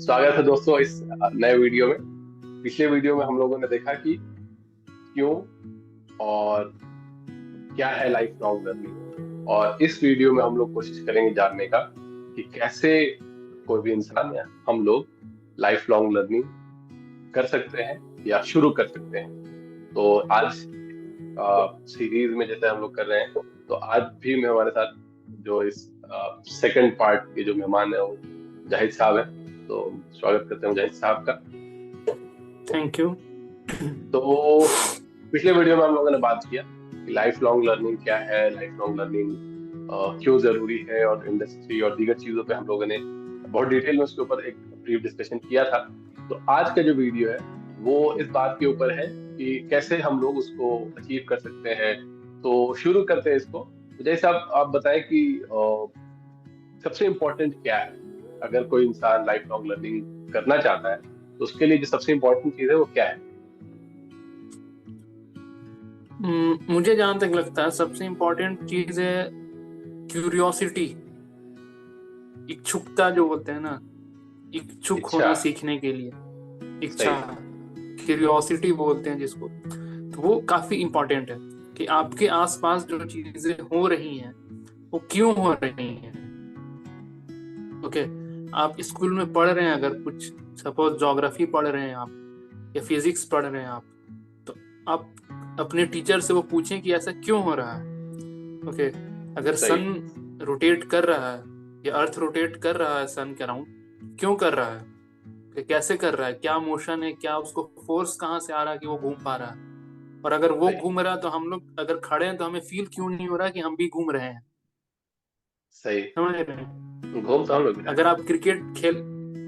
स्वागत है दोस्तों इस नए वीडियो में। पिछले वीडियो में हम लोगों ने देखा कि क्यों और क्या है लाइफ लॉन्ग लर्निंग, और इस वीडियो में हम लोग कोशिश करेंगे जानने का कि कैसे कोई भी इंसान या हम लोग लाइफ लॉन्ग लर्निंग कर सकते हैं या शुरू कर सकते हैं। तो आज सीरीज में जैसे हम लोग कर रहे हैं, तो आज भी मैं हमारे साथ जो इस सेकंड पार्ट के जो मेहमान है वो जाहिद साहब है। तो स्वागत करते हैं जाहिद साहब का। Thank you. तो पिछले वीडियो में हम लोगों ने बात किया कि लाइफ लॉन्ग लर्निंग क्या है, लाइफ लॉन्ग लर्निंग क्यों जरूरी है, और इंडस्ट्री और दीगर चीजों पे हम लोगों ने बहुत डिटेल में उसके ऊपर एक ब्रीफ डिस्कशन किया था। तो आज का जो वीडियो है वो इस बात के ऊपर है कि कैसे हम लोग उसको अचीव कर सकते हैं। तो शुरू करते हैं इसको। तो जैसे आप बताएं कि सबसे इम्पोर्टेंट क्या है अगर कोई इंसान लाइफ लॉन्ग लर्निंग करना चाहता है, तो उसके लिए जो सबसे इम्पोर्टेंट चीज है वो क्या है? मुझे जहां तक लगता है सबसे इम्पोर्टेंट चीज है क्यूरियोसिटी, इच्छुकता जो बोलते हैं ना, इच्छुक इच्छा। होना सीखने के लिए। इच्छा, सही। क्यूरियोसिटी बोलते हैं जिसको। तो वो काफी इम्पोर्टेंट है कि आपके आसपास जो चीजें हो रही हैं वो क्यों हो रही हैं। ओके, आप स्कूल में पढ़ रहे हैं, अगर कुछ सपोज ज्योग्राफी पढ़ रहे हैं आप या फिजिक्स पढ़ रहे हैं आप, तो आप अपने टीचर से वो पूछें कि ऐसा क्यों हो रहा है। ओके, अगर सही। सन रोटेट कर रहा है या अर्थ रोटेट कर रहा है सन के अराउंड, क्यों कर रहा है, कि कैसे कर रहा है, क्या मोशन है, क्या उसको फोर्स कहाँ से आ रहा है कि वो घूम पा रहा है। और अगर वो सही। घूम रहा है तो हम लोग अगर खड़े हैं तो हमें फील क्यों नहीं हो रहा कि हम भी घूम रहे हैं। सही। समझ रहे हैं? घूम तो हम लोग भी रहे अगर आप क्रिकेट खेल,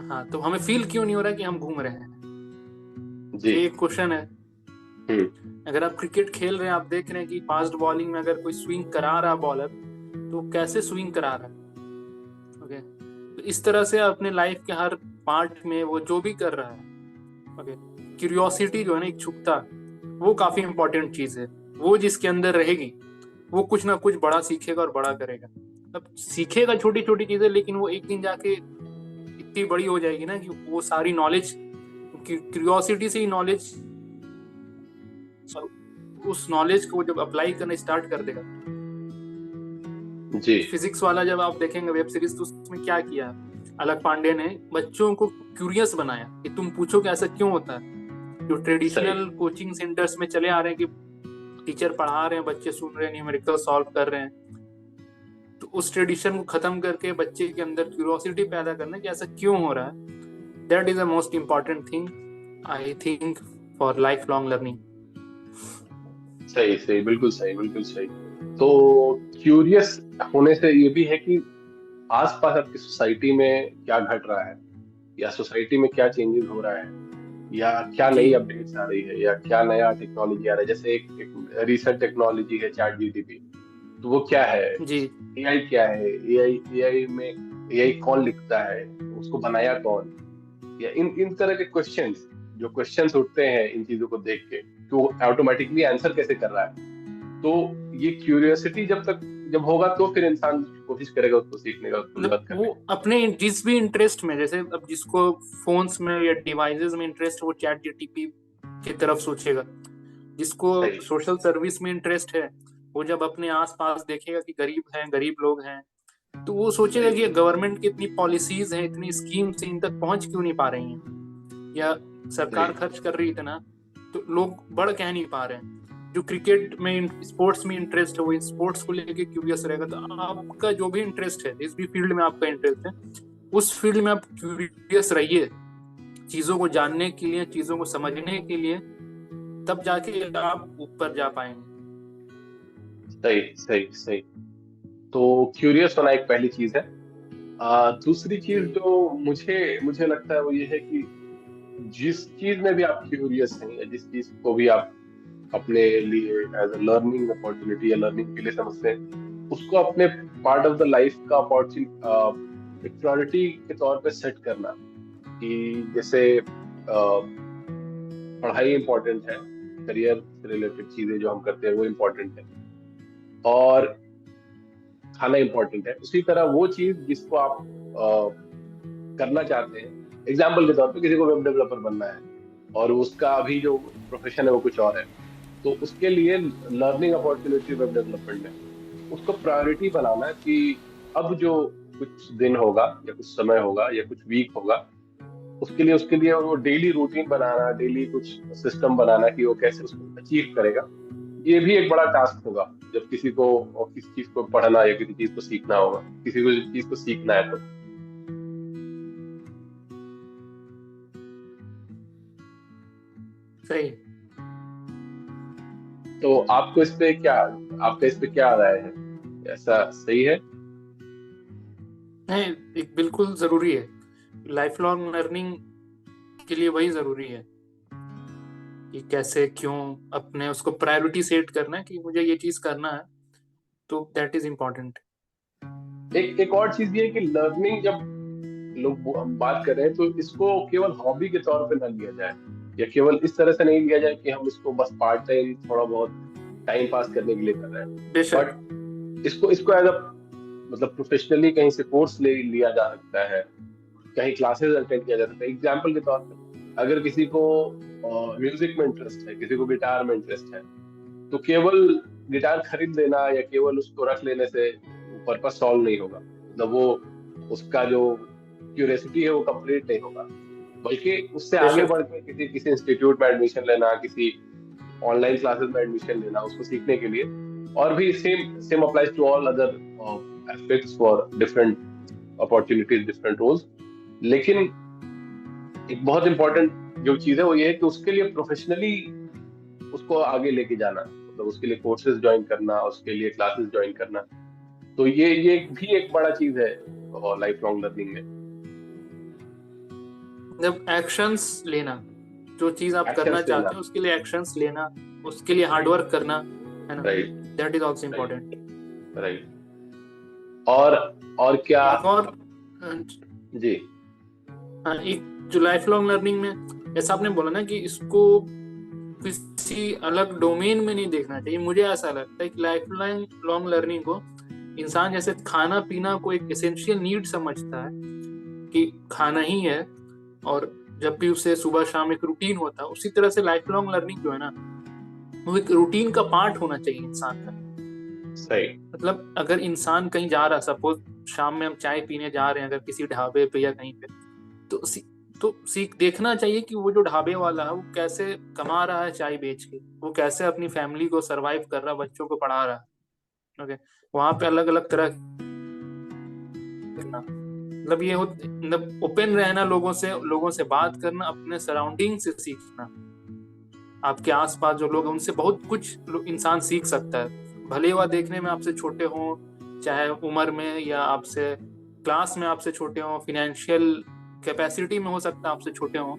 हाँ, तो हमें फील क्यों नहीं हो रहा कि हम घूम रहे हैं। हैं। जी। ये एक क्वेश्चन है। हम्म। अगर आप क्रिकेट खेल रहे हैं, आप देख रहे हैं कि फास्ट बॉलिंग में अगर कोई स्विंग करा रहा बॉलर, तो कैसे स्विंग करा रहा है। ओके, तो इस तरह से अपने लाइफ के हर पार्ट में वो जो भी कर रहा है, ओके, क्यूरियोसिटी जो है ना, इच्छुकता, वो काफी इंपॉर्टेंट चीज है। वो जिसके अंदर रहेगी वो कुछ ना कुछ बड़ा सीखेगा और बड़ा करेगा। अब सीखेगा छोटी छोटी चीजें, लेकिन वो एक दिन जाके इतनी बड़ी हो जाएगी ना कि वो सारी नॉलेज, क्यूरियोसिटी से ही नॉलेज, उस नॉलेज को जब अप्लाई करना स्टार्ट कर देगा। जी। फिजिक्स वाला जब आप देखेंगे वेब सीरीज, तो उसमें क्या किया, अलग पांडे ने बच्चों को क्यूरियस बनाया कि तुम पूछो कि ऐसा क्यों होता है। जो सही। ट्रेडिशनल कोचिंग सेंटर्स में चले आ रहे हैं कि टीचर पढ़ा रहे हैं, बच्चे सुन रहे हैं, न्यूमेरिकल सॉल्व कर रहे हैं, तो उस ट्रेडिशन को खत्म करके बच्चे के अंदर क्यूरियोसिटी पैदा करना कि ऐसा क्यों हो रहा है। That is the most important thing I think for life long learning. सही। सही। बिल्कुल सही। बिल्कुल सही। तो क्यूरियस होने से ये भी है कि आसपास आपकी सोसाइटी में क्या घट रहा है, या सोसाइटी में क्या चेंजेस हो रहा है, या क्या जी नई अपडेट्स आ रही है, या क्या नया टेक्नोलॉजी आ रहा है। जैसे एक रिसेंट टेक्नोलॉजी है चैट जीटीपी। तो वो क्या है? जी एआई क्या है? एआई में एआई कौन लिखता है, उसको बनाया कौन? या इन इन तरह के क्वेश्चंस, जो क्वेश्चंस उठते हैं इन चीजों को देख के, कि वो ऑटोमेटिकली आंसर कैसे कर रहा है। तो ये क्यूरियोसिटी जब होगा तो फिर इंसान कोशिश करेगा उसको सीखने का, उसको मतलब लर्न वो करने का। अपने जिस भी इंटरेस्ट में, जैसे अब जिसको फोन्स में या डिवाइसेस में इंटरेस्ट है वो चैट जीटीपी की तरफ सोचेगा। जिसको सही। सोशल सर्विस में इंटरेस्ट है वो जब अपने आसपास देखेगा कि गरीब हैं, गरीब लोग हैं, तो वो सोचेगा सही। कि गवर्नमेंट की इतनी पॉलिसीज हैं, इतनी स्कीम्स इन तक पहुंच क्यों नहीं पा रही हैं, या सही। सरकार खर्च कर रही है इतना, तो लोग बढ़ कह नहीं पा रहे हैं। जो क्रिकेट में, स्पोर्ट्स में इंटरेस्ट है वो स्पोर्ट्स को लेके क्यूरियस रहेगा। तो आपका जो भी इंटरेस्ट है, जिस भी फील्ड में आपका इंटरेस्ट है, उस फील्ड में आप क्यूरियस रहिए, चीजों को जानने के लिए, चीजों को समझने के लिए, तब जाके आप ऊपर जा पाएंगे। सही। सही। सही। तो क्यूरियस होना एक पहली चीज है। दूसरी चीज जी जो मुझे मुझे लगता है वो ये है कि जिस चीज में भी आप क्यूरियस हैं, या जिस चीज को भी आप अपने लिए एज अ लर्निंग अपॉर्चुनिटी या लर्निंग के लिए समझते हैं, उसको अपने पार्ट ऑफ द लाइफ का अपॉर्चुनिटी, एक प्रायोरिटी के तौर पे सेट करना। कि जैसे पढ़ाई इंपॉर्टेंट है, करियर से रिलेटेड चीजें जो हम करते हैं वो इम्पोर्टेंट है, और खाना इंपॉर्टेंट है। उसी तरह वो चीज जिसको आप करना चाहते हैं, एग्जाम्पल के तौर पे किसी को वेब डेवलपर बनना है और उसका अभी जो प्रोफेशन है वो कुछ और है, तो उसके लिए लर्निंग अपॉर्चुनिटी वेब डेवलपमेंट में उसको प्रायोरिटी बनाना कि अब जो कुछ दिन होगा या कुछ समय होगा या कुछ वीक होगा, उसके लिए वो डेली रूटीन बनाना, डेली कुछ सिस्टम बनाना कि वो कैसे उसको अचीव करेगा। ये भी एक बड़ा टास्क होगा जब किसी को और किसी चीज को पढ़ना या किसी चीज को सीखना होगा, किसी को चीज को सीखना है तो। सही। तो आपका इस पे क्या राय है, ऐसा सही है? नहीं, एक बिल्कुल जरूरी है। लाइफ लॉन्ग लर्निंग के लिए वही जरूरी है कि कैसे क्यों अपने उसको प्रायोरिटी सेट करना है कि मुझे ये चीज करना है, तो दैट इज इम्पोर्टेंट। एक और चीज ये है कि लर्निंग जब हम बात कर रहे हैं तो इसको केवल हॉबी के तौर पे ना लिया जाए, या केवल इस तरह से नहीं लिया जाए कि हम इसको बस पार्ट टाइम थोड़ा बहुत टाइम पास करने के लिए कर रहे हैं। बेशक। बट इसको इसको एज अ मतलब प्रोफेशनली कहीं से कोर्स ले लिया जा सकता है, कहीं क्लासेस अटेंड किया जा सकता है। एग्जाम्पल के तौर पे अगर किसी को म्यूजिक में इंटरेस्ट है, किसी को गिटार में इंटरेस्ट है, तो केवल गिटार खरीद लेना या केवल उसको रख लेने से पर्पस सॉल्व नहीं होगा, मतलब वो उसका जो क्यूरियोसिटी है वो कंप्लीट नहीं होगा। बल्कि उससे आगे बेशक। बढ़ के किसी किसी इंस्टीट्यूट में एडमिशन लेना, किसी ऑनलाइन क्लासेस में एडमिशन लेना उसको सीखने के लिए। और भी same same applies to all other aspects for different opportunities, different roles. लेकिन एक बहुत इंपॉर्टेंट जो चीज है वो ये है कि उसके लिए प्रोफेशनली उसको आगे लेके जाना, मतलब उसके लिए कोर्सेज ज्वाइन करना, उसके लिए क्लासेस ज्वाइन करना। तो ये भी एक बड़ा चीज है लाइफ लॉन्ग लर्निंग में। जब एक्शंस लेना, जो चीज आप करना एक्शंस लेना। चाहते हो उसके लिए एक्शंस लेना, उसके लिए हार्डवर्क करना, है ना, right. That is also right. Important. Right. और क्या? एक और जी। एक जो लाइफ लॉन्ग लर्निंग में, जैसा आपने बोला ना कि इसको किसी अलग डोमेन में नहीं देखना चाहिए, मुझे ऐसा लगता है कि लाइफ लॉन्ग लर्निंग को इंसान जैसे खाना पीना को एक एसेंशियल नीड समझता है कि खाना ही है, और जब भी उसे सुबह शाम एक रूटीन होता है, उसी तरह से लाइफ लॉन्ग लर्निंग जो है ना, वो एक रूटीन का पार्ट होना चाहिए इंसान का। सही। मतलब अगर इंसान कहीं जा रहा, सपोज शाम में हम चाय पीने जा रहे हैं अगर किसी ढाबे पे या कहीं पे, तो सीख देखना चाहिए कि वो जो ढाबे वाला है वो कैसे कमा रहा है चाय बेच के, वो कैसे अपनी फैमिली को सरवाइव कर रहा है, बच्चों को पढ़ा रहा है। ओके, वहां पे अलग अलग तरह का, मतलब ये मतलब ओपन रहना, लोगों से बात करना, अपने सराउंडिंग से सीखना। आपके आसपास जो लोग हैं उनसे बहुत कुछ इंसान सीख सकता है, भले वह देखने में आपसे छोटे हों, चाहे उम्र में, या आपसे क्लास में आपसे छोटे हों, फाइनेंशियल कैपेसिटी में हो सकता है आपसे छोटे हों,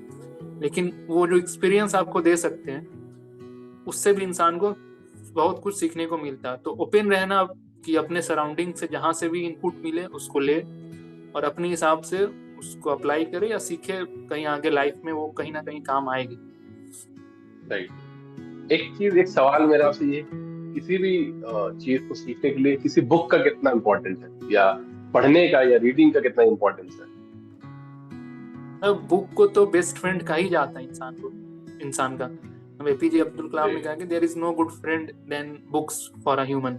लेकिन वो जो एक्सपीरियंस आपको दे सकते हैं उससे भी इंसान को बहुत कुछ सीखने को मिलता है। तो ओपन रहना कि अपने सराउंडिंग से जहां से भी इनपुट मिले उसको ले और अपने हिसाब से उसको अप्लाई करे या सीखे, कहीं आगे लाइफ में वो कहीं ना कहीं काम आएगी। राइट। एक सवाल मेरा आपसे ये, किसी भी चीज को सीखने के लिए किसी बुक का कितना इम्पोर्टेंट है, या पढ़ने का या रीडिंग का कितना इम्पोर्टेंस है? बुक को तो बेस्ट फ्रेंड कहा ही जाता है इंसान का। अब एपीजे अब्दुल कलाम ने कहा कि there is no good friend then books for a human.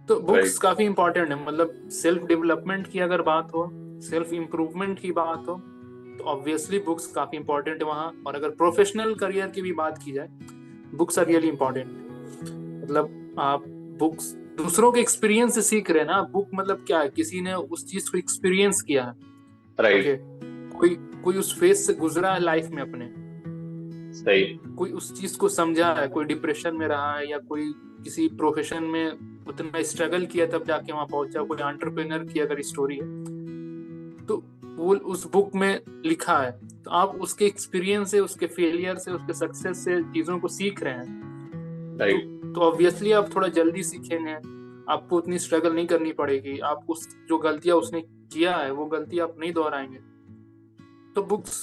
तो बुक्स काफी इंपॉर्टेंट है, मतलब सेल्फ डेवलपमेंट की अगर बात हो, सेल्फ इम्प्रूवमेंट की बात हो, तो ऑब्वियसली बुक्स काफी इंपॉर्टेंट है वहाँ। और अगर प्रोफेशनल करियर की भी बात की जाए, बुक्स आर रियली इंपॉर्टेंट। मतलब आप बुक्स दूसरों के एक्सपीरियंस से सीख रहे हैं ना, बुक मतलब क्या है, किसी ने उस चीज को एक्सपीरियंस किया है। ओके, कोई कोई उस फेज से गुजरा है लाइफ में अपने, सही। कोई उस चीज को समझा है, कोई डिप्रेशन में रहा है, या कोई किसी प्रोफेशन में उतना स्ट्रगल किया तब जाके वहां पहुंचा, कोई एंटरप्रेन्योर की अगर स्टोरी है तो वो उस बुक में लिखा है। तो आप उसके एक्सपीरियंस से, उसके फेलियर से, उसके सक्सेस से चीजों को सीख रहे हैं, तो ऑब्वियसली आप थोड़ा जल्दी सीखेंगे, आपको उतनी स्ट्रगल नहीं करनी पड़ेगी, आप उस जो गलतियां उसने किया है वो गलती आप नहीं दोहराएंगे। तो बुक्स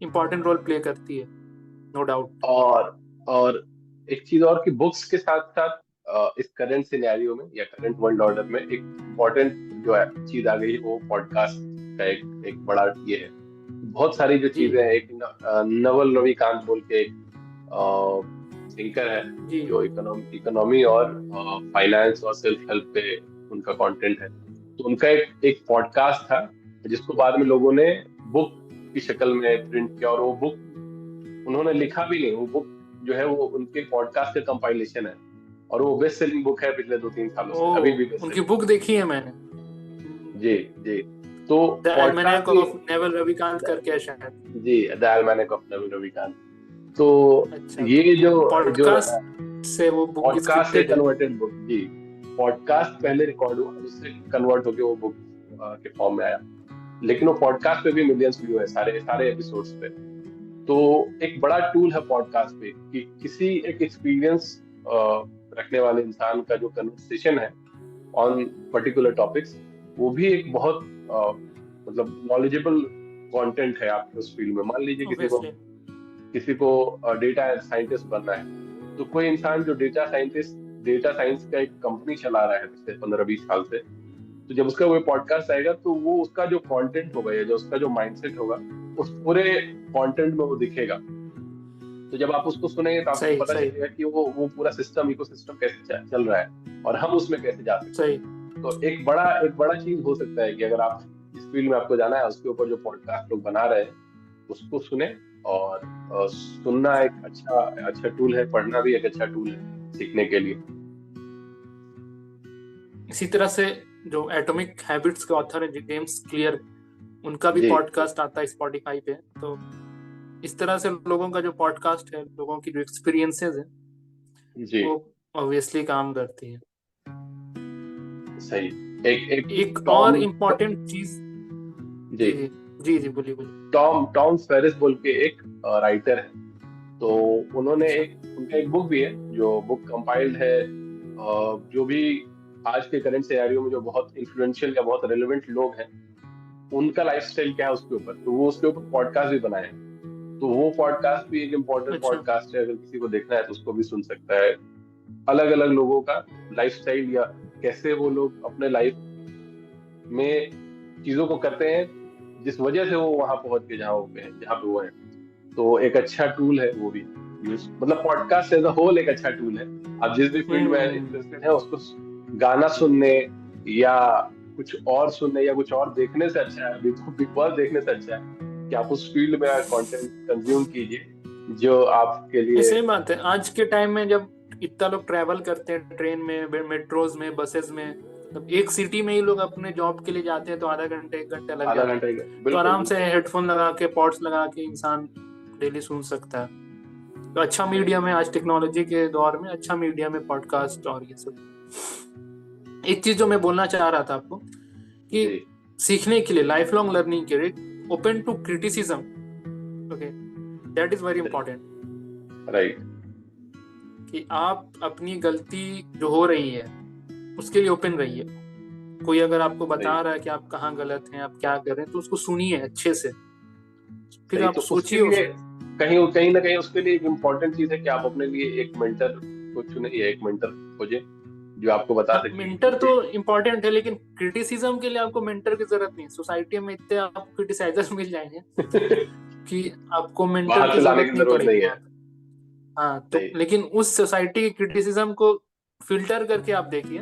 इंपॉर्टेंट रोल प्ले करती है, नो डाउट। और एक चीज और कि बुक्स के साथ साथ इस करंट सिनेरियो में या करंट वर्ल्ड ऑर्डर में एक इम्पोर्टेंट जो है चीज आ गई है वो पॉडकास्ट का एक एक बड़ा ये है, बहुत सारी जो जी चीजें हैं, एक नवल रविकांत बोल के एक थिंकर है जी जो इकोनॉमी और फाइनेंस और सेल्फ हेल्प पे उनका कंटेंट है। तो उनका एक एक पॉडकास्ट था जिसको बाद में लोगों ने बुक की शक्ल में प्रिंट किया, और वो बुक उन्होंने लिखा भी नहीं, वो बुक जो है वो उनके पॉडकास्ट का कंपाइलेशन है, और वो बेस्ट सेलिंग बुक है पिछले 2-3 सालों ओ से, अभी भी बेस्ट उनकी सेलिंग। बुक देखी है मैंने, जी जी। तो द पॉडकास्ट एल्मेनाक भी, ऑफ नेवल रविकांत करके है शायद। जी, द एल्मेनेक ऑफ नवीन रविकांत। तो अच्छा, तो ये जो जो पॉडकास्ट से वो बुक की पॉडकास्ट से स्क्रिप्टेड है। कन्वर्टेड बुक, जी, पॉडकास्ट पहले रिकॉर्ड हुआ, उससे कन्वर्ट होके वो बुक के फॉर्म में आया। लेकिन वो पॉडकास्ट पे भी मिलियंस व्यू है सारे सारे एपिसोड्स पे। तो एक बड़ा टूल है पॉडकास्ट पे कि किसी एक एक्सपीरियंस रखने वाले इंसान का जो कन्वर्सेशन है ऑन पर्टिकुलर टॉपिक्स, वो भी एक बहुत मतलब नॉलेजेबल कंटेंट है आपके उस फील्ड में। मान लीजिए ऑब्वियसली। किसी को डेटा साइंटिस्ट बनना है, तो कोई इंसान जो डेटा साइंस का एक कंपनी चला रहा है पिछले 15-20 साल से, तो जब उसका वो पॉडकास्ट आएगा तो वो उसका जो कंटेंट होगा या जो उसका जो माइंडसेट होगा, उस पूरे कंटेंट में वो दिखेगा। तो जब आप उसको सुनेंगे तो आपको सही पता सही चलेगा कि वो पूरा सिस्टम, इकोसिस्टम कैसे चल रहा है और हम उसमें कैसे जा सकते सही। हैं। तो एक बड़ा चीज हो सकता है कि अगर आप इस फील्ड में आपको जाना है, उसके ऊपर जो पॉडकास्ट लोग बना रहे हैं उसको सुने। और सुनना एक अच्छा अच्छा टूल है, पढ़ना भी एक अच्छा टूल है सीखने के लिए। इसी तरह से जो एटॉमिक हैबिट्स के ऑथर है जेम्स क्लियर, उनका भी जी पॉडकास्ट आता है स्पॉटिफाई पे। तो इस तरह से लोगों का जो पॉडकास्ट है, लोगों की जो एक्सपीरियंसेस है, जी। वो ऑब्वियसली काम करती है। सही। एक एक एक और टॉम इम्पोर्टेंट चीज। जी, जी जी जी जी, बोलिए बोलिए। टॉम टॉम फेरिस बोल के एक राइटर है। तो उन्होंने अच्छा उनका एक बुक भी है, जो बुक कंपाइल्ड है जो भी आज के करंट सिनेरियो में जो बहुत इन्फ्लुएंशियल या बहुत रेलेवेंट लोग हैं, उनका लाइफस्टाइल क्या है उसके ऊपर, तो वो उसके ऊपर पॉडकास्ट भी बनाए हैं। तो वो पॉडकास्ट भी एक इम्पोर्टेंट अच्छा पॉडकास्ट है, अगर किसी को देखना है तो उसको भी सुन सकता है। अलग अलग लोगों का लाइफस्टाइल, या कैसे वो लोग अपने लाइफ में चीजों को करते हैं जिस वजह से वो वहां पहुंच के जहाँ पे वो है। तो एक अच्छा टूल है वो भी। मतलब पॉडकास्ट एज अ होल एक अच्छा टूल है। आप जिस भी फील्ड में हम्म। इंटरेस्टेड है उसको गाना सुनने या कुछ और सुनने या कुछ और देखने से अच्छा है, बिग बॉस देखने से अच्छा है कि आप उस फील्ड में कंटेंट कंज्यूम कीजिए जो आपके ये लिए। सही बात है। आज के टाइम में जब इतना लोग ट्रैवल करते हैं ट्रेन में, मेट्रोज में, बसेस में, तब एक सिटी में ही लोग अपने जॉब के लिए जाते हैं तो आधा घंटे 1 घंटा लग आधा जाता घंटे है। तो बिल्कुल आराम से बिल्कुल। हेडफोन लगा के, पॉड्स लगा के इंसान डेली सुन सकता है। तो अच्छा मीडियम है आज टेक्नोलॉजी के दौर में, अच्छा मीडियम है पॉडकास्ट और ये सब। एक चीज जो मैं बोलना चाह रहा था आपको कि जी सीखने के लिए, लाइफ लॉन्ग लर्निंग के लिए, open to criticism, okay, that is very important. Right. कि आप अपनी गलती जो हो रही है उसके लिए ओपन रहिए। कोई अगर आपको सही बता रहा है कि आप कहाँ गलत हैं, आप क्या कर रहे हैं, तो उसको सुनिए अच्छे से, फिर सही। आप तो उसके सोचिए लिए उसको। कहीं कहीं ना कहीं उसके लिए एक इम्पोर्टेंट चीज है कि आप अपने लिए एक मेंटर को चुने या एक मेंटर खोजे जो आपको बता हाँ, सके मेंटर तो कि इम्पोर्टेंट है, लेकिन क्रिटिसिज्म के लिए आपको मेंटर की जरूरत नहीं। सोसाइटी में इतने आपको क्रिटिसाइजर्स मिल जाएंगे कि आपको मेंटर बाहर की से लाने जरूरत की नहीं जरूरत पड़ेगी नहीं है। वहां पे। हाँ, तो सही। लेकिन उस सोसाइटी की क्रिटिसिज्म को फिल्टर करके आप देखिए।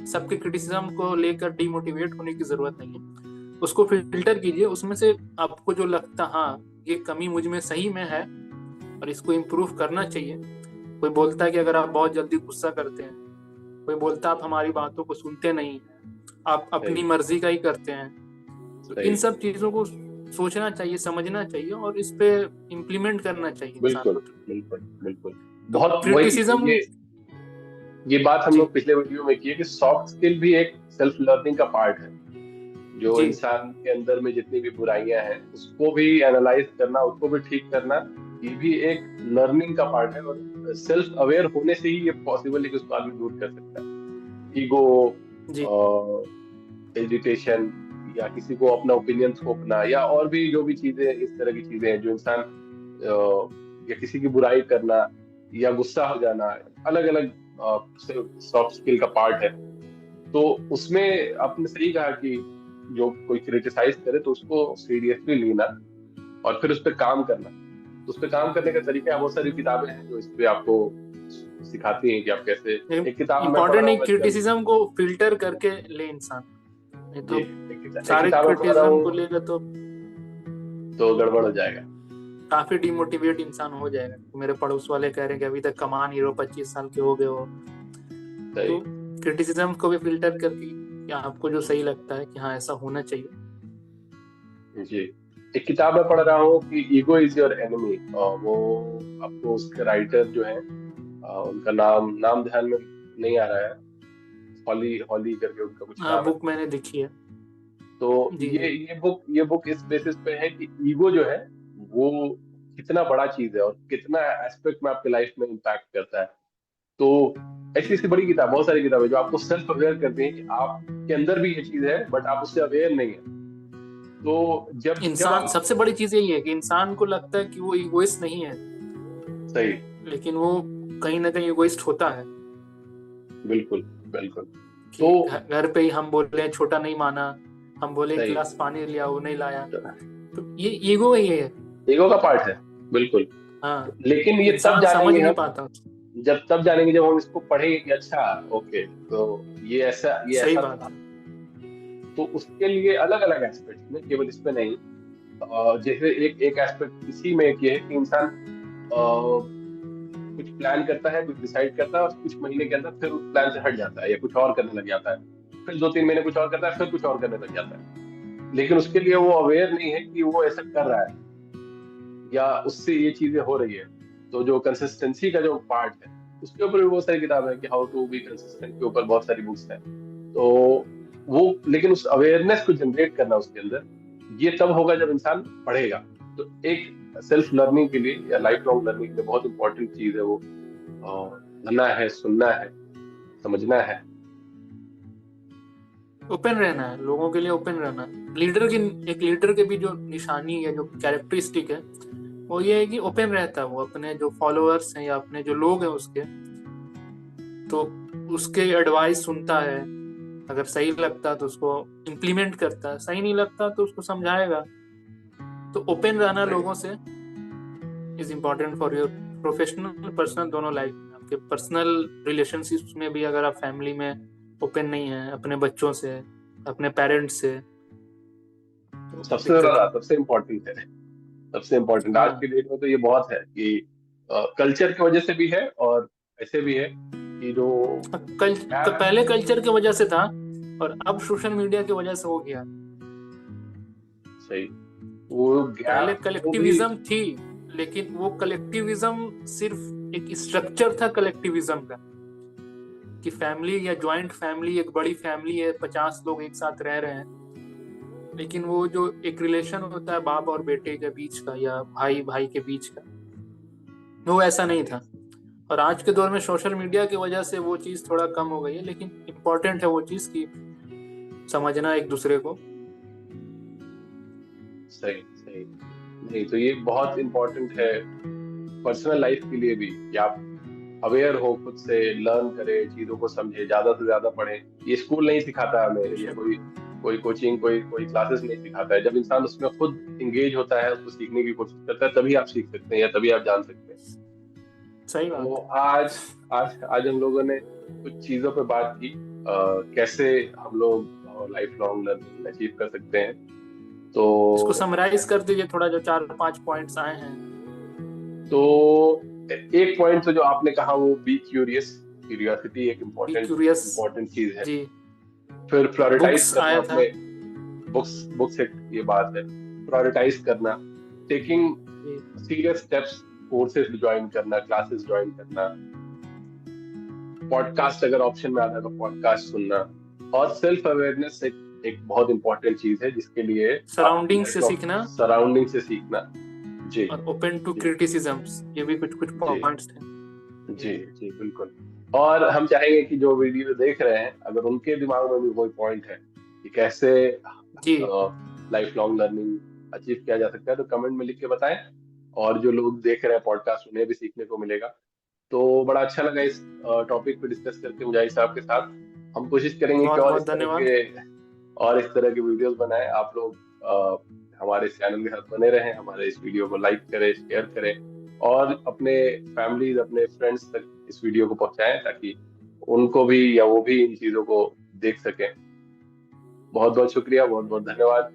सबके क्रिटिसिज्म को लेकर डिमोटिवेट होने की जरूरत नहीं है। उसको फिल्टर कीजिए, उसमें से आपको जो लगता हाँ ये कमी मुझ में सही में है और इसको इम्प्रूव करना चाहिए। कोई बोलता है कि अगर आप बहुत जल्दी गुस्सा करते हैं, कोई बोलता है आप हमारी बातों को सुनते नहीं, आप अपनी सही। मर्जी का ही करते हैं। तो इन सही। सब चीजों को सोचना चाहिए, समझना चाहिए और इस पे इम्प्लीमेंट करना चाहिए इंसान बिल्कुल को। बिल्कुल बिल्कुल। तो बहुत वही क्रिटिसिज्म। ये बात हम जी लोग पिछले वीडियो में की है कि सॉफ्ट स्किल भी एक सेल्फ लर्निंग का पार्ट है। जो जी इंसान के अंदर में जितनी भी बुराइयां हैं उसको भी एनालाइज करना, उसको भी ठीक करना, ये भी एक लर्निंग का पार्ट है। और सेल्फ अवेयर होने से ही ये पॉसिबल है कि उसको आदमी दूर कर सकता है। ईगो, जी एजिटेशन, या किसी को अपना ओपिनियन थोपना, या और भी जो भी चीजें इस तरह की चीजें हैं जो इंसान या किसी की बुराई करना या गुस्सा हो जाना, अलग अलग सॉफ्ट स्किल का पार्ट है। तो उसमें आपने सही कहा कि जो कोई क्रिटिसाइज करे तो उसको सीरियसली लेना और फिर उस पर काम करना। तो उस पर काम करने का तरीका, बहुत सारी किताबें हैं जो इस पे आपको सिखाती हैं कि आप कैसे। एक किताब मैं पढ़ इम्पोर्टेंट रहा है हूँ आजकल। क्रिटिसिज्म को फिल्टर करके ले इंसान, नहीं जी, तो एक सारे किताब मैं पढ़ रहा क्रिटिसिज्म को हूँ लेगा तो तो गड़बड़ हो जाएगा। काफी डिमोटिवेट इंसान हो जाएगा। तो मेरे पड़ोस वाले कह रहे हैं कि अभी तक कमा नहीं रहे हो, 25 साल के हो गए हो। सही। तो क्रिटिसिज्म को भी फिल्टर करके कि आपको जो सही लगता है कि हाँ ऐसा होना चाहिए। जी, एक किताब मैं पढ़ रहा हूँ कि ईगो इज योर एनिमी। वो आपको उसके राइटर जो है, उनका नाम नाम ध्यान में नहीं आ रहा है। हॉली हॉली करके उनका कुछ हाँ, नाम है। बुक मैंने देखी है। तो जी जी। ये बुक इस बेसिस पे है कि ईगो जो है वो कितना बड़ा चीज है और कितना एस्पेक्ट में आपके लाइफ में इम्पैक्ट करता है। तो ऐसी ऐसी बड़ी किताब, बहुत सारी किताबें जो आपको सेल्फ अवेयर करती हैं कि आपके अंदर भी ये चीज है बट आप उससे अवेयर नहीं है। तो जब जब इंसान, आप। सबसे बड़ी चीज यही है कि इंसान को लगता है कि वो इगोइस्ट नहीं है, सही। लेकिन वो कहीं ना कहीं इगोइस्ट होता है। बिल्कुल बिल्कुल। तो कि घर पे ही हम बोले हैं छोटा नहीं माना, हम बोले एक सही। गिलास पानी लिया वो नहीं लाया, तो ये ईगो ही है। ईगो का पार्ट है, बिल्कुल। हाँ, लेकिन ये तब इंसान समझ जानेंगे नहीं हम, पाता। तब जानेंगे जब हम इसको पढ़ेंगे कि अच्छा, ओके, तो ये सही ऐसा बात था। है। तो उसके लिए अलग अलग एस्पेक्ट में, केवल इसमें नहीं। जैसे एक एक एस्पेक्ट इसी में एक ये है कि इंसान कुछ प्लान करता है, कुछ डिसाइड करता है और कुछ महीने के अंदर फिर उस प्लान से हट जाता है या कुछ और करने लग जाता है। फिर 2-3 महीने कुछ और करता है, फिर कुछ और करने लग जाता है। लेकिन उसके लिए वो अवेयर नहीं है कि वो ऐसा कर रहा है या उससे ये चीजें हो रही है। तो जो कंसिस्टेंसी का जो पार्ट है, उसके ऊपर भी बहुत सारी किताबें हैं कि हाउ टू बी कंसिस्टेंट के ऊपर बहुत सारी बुक्स हैं। तो वो, लेकिन उस अवेयरनेस को जनरेट करना उसके अंदर, ये तब होगा जब इंसान पढ़ेगा। तो एक सेल्फ लर्निंग के लिए या लाइफ लॉन्ग लर्निंग के लिए बहुत इंपॉर्टेंट चीज है वो, पढ़ना है, सुनना है, समझना है। ओपन रहना है, लोगों के लिए ओपन रहना है। लीडर की, एक लीडर के भी जो निशानी है, जो कैरेक्टरिस्टिक है, वो ये है कि ओपन रहता है। वो अपने जो फॉलोअर्स हैं या अपने जो लोग हैं उसके, तो उसके एडवाइस सुनता है। अगर सही लगता है तो उसको इम्प्लीमेंट करता है, सही नहीं लगता तो उसको समझाएगा। तो ओपन रहना लोगों से is important for your professional personal दोनों लाइफ में। आपके पर्सनल रिलेशनशिप्स में भी अगर आप फैमिली में ओपन नहीं है, अपने बच्चों से, अपने पेरेंट्स से, तो सबसे दिक्कत ज्यादा, है। सबसे इम्पोर्टेंट है, सबसे इम्पोर्टेंट आज हाँ, की डेट में तो ये बहुत है कि कल्चर की वजह से भी है और ऐसे भी है कि जो गैप। पहले कल्चर की वजह से था और अब सोशल मीडिया की वजह से हो गया। सही। वो पहले गैप वो भी। कलेक्टिविज्म थी, लेकिन वो कलेक्टिविज्म सिर्फ एक स्ट्रक्चर था कलेक्टिविज्म का, कि फैमिली या जॉइंट फैमिली, एक बड़ी फैमिली है, 50 लोग एक साथ रह रहे हैं। लेकिन वो जो एक रिलेशन होता है बाप और बेटे के बीच का या भाई भाई के बीच का, वो ऐसा नहीं था। और आज के दौर में सोशल मीडिया की वजह से वो चीज थोड़ा कम हो गई है, लेकिन इम्पोर्टेंट है वो चीज की समझना एक दूसरे को। सही सही। नहीं तो ये बहुत इम्पोर्टेंट है पर्सनल लाइफ के लिए भी कि आप अवेयर हो, खुद से लर्न करें, चीजों को समझे, ज्यादा से ज्यादा पढ़ें। ये स्कूल नहीं सिखाता हमें, या कोई कोई कोचिंग, कोई कोई क्लासेस नहीं सिखाता है। जब इंसान उसमें खुद इंगेज होता है, उसको सीखने की कोशिश करता है, तभी आप सीख सकते हैं या तभी आप जान सकते हैं। सही तो बात है। आज आज आज हम लोगों ने कुछ चीजों पे बात की, कैसे हम लोग लाइफ लॉन्ग लर्निंग अचीव कर सकते हैं। तो इसको समराइज कर दीजिए थोड़ा, जो 4-5 पॉइंट्स आए हैं। तो एक पॉइंट तो जो आपने कहा वो बी क्यूरियस, क्यूरियोसिटी एक बी इम्पोर्टेंट क्यूरियस। इम्पोर्टेंट चीज है। जी। फिर प्रायोरिटाइज बुक्स करना आया था। अपने, बुक्स बुक्स एक ये बात है, प्रायोरिटाइज करना, टेकिंग जी। सीरियस स्टेप्स, कोर्सेज ज्वाइन करना, क्लासेस ज्वाइन करना, पॉडकास्ट अगर ऑप्शन में आता है तो पॉडकास्ट सुनना। और सेल्फ अवेयरनेस एक एक बहुत इंपॉर्टेंट चीज है जिसके लिए आप सराउंडिंग से लाइफ सीखना सराउंडिंग से सीखना। जी और ओपन टू जी क्रिटिसिजम्स, ये भी कुछ कुछ जी पॉइंट्स थे। जी जी बिल्कुल। और हम चाहेंगे कि जो वीडियो देख रहे हैं, अगर उनके दिमाग में भी कोई पॉइंट है कि कैसे जी। लाइफ लॉन्ग लर्निंग अचीव किया जा सकता है, तो कमेंट में लिख के बताएं। और जो लोग देख रहे हैं पॉडकास्ट, उन्हें भी सीखने को मिलेगा। तो बड़ा अच्छा लगा इस टॉपिक पे डिस्कस करके मुजाहिद साहब के साथ। हम कोशिश करेंगे कि बहुत और बहुत इस तरह धन्यवाद। के और इस तरह की वीडियोस बनाएं। आप लोग हमारे चैनल के साथ बने रहें, हमारे इस वीडियो को लाइक करें, शेयर करें और अपने फैमिलीज, अपने फ्रेंड्स तक इस वीडियो को पहुंचाएं ताकि उनको भी या वो भी इन चीजों को देख सकें। बहुत बहुत शुक्रिया, बहुत बहुत धन्यवाद।